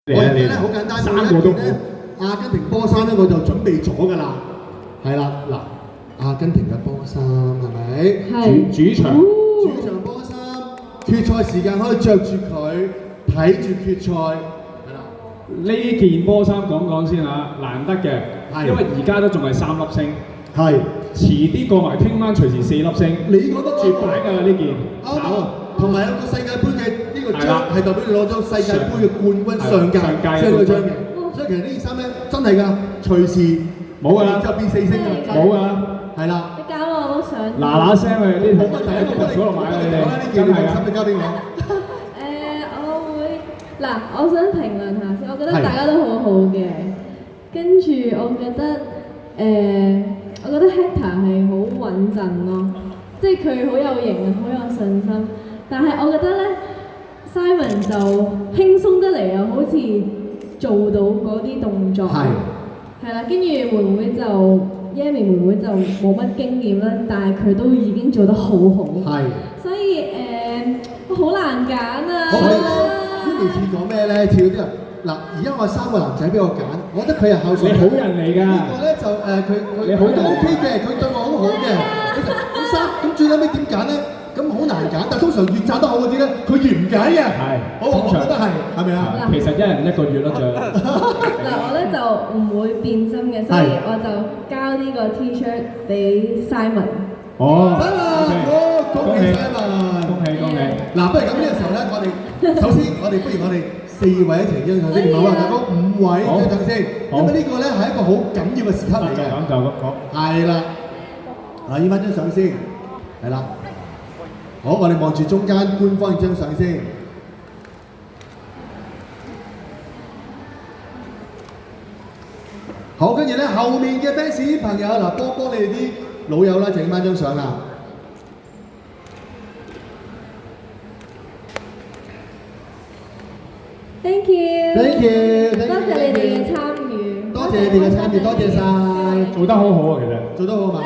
我而家咧好簡單，三個都好。阿根廷波衫咧我就準備咗㗎啦，係啦嗱，阿根廷嘅波衫係咪？主場波衫，決賽時間可以着住佢睇住決賽，係啦。呢件波衫講先嚇，難得嘅，因為而家都仲係3粒星，係遲啲過埋聽晚隨時4粒星。你覺得絕版㗎啦呢件，啱啊！同埋有個世界盃嘅呢個章係代表你攞咗世界盃嘅冠軍上屆嘅章嘅，所以其實呢件衫咧真係㗎，隨時冇㗎啦，就變4星㗎，冇㗎啦，係啦。你教我都想。嗱聲去呢冇問題，我哋所度買啦，你哋呢件你放心，你交俾我。我會嗱，我想評論下先，我覺得大家都好好嘅，跟住我覺得 Hector 係好穩陣咯，即係佢好有型，好有信心。但係我覺得咧 ，Simon 就輕鬆得嚟又好似做到嗰啲動作，係啦，跟住Yami 妹妹就冇乜經驗啦，但係佢都已經做得好好，所以好難揀啊！呢件事講咩咧？似嗰啲人嗱，而家我3個男仔俾我揀，我覺得佢係孝順，你好人嚟㗎。呢個咧就佢都 OK 嘅，佢對我好好嘅。咁最後尾點揀咧？咁好難揀，但通常越揀得好嗰啲咧，佢越唔揀嘅。係，我覺得係咪啊？其實1人1個月咯，就嗱，我咧就唔會變心嘅，所以我就交呢個 T-shirt 俾 Simon。恭喜 Simon！ 恭喜！嗱，不如咁呢個時候咧，首先不如我哋4位一齊張相先，唔好話大哥5位張相先，因為呢個咧係一個好緊要嘅時刻嚟嘅。就咁講。係啦，影翻張相先，係啦。好，我哋望住中間官方張相先。好，跟住咧後面嘅 fans 朋友嗱，幫你哋啲老友啦，整翻張相啦。Thank you，多謝你哋嘅參與，多謝你哋嘅參與，多謝晒，做得好好啊，其實做得好嘛。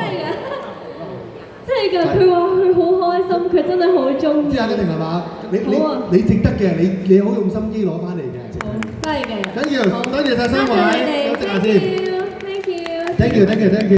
真係㗎，佢話佢好開心，佢真係好中意。知阿根廷係嘛？你值得嘅，你好用心機攞翻嚟嘅，真係嘅。緊要，多謝晒3位，休息下先。Thank you。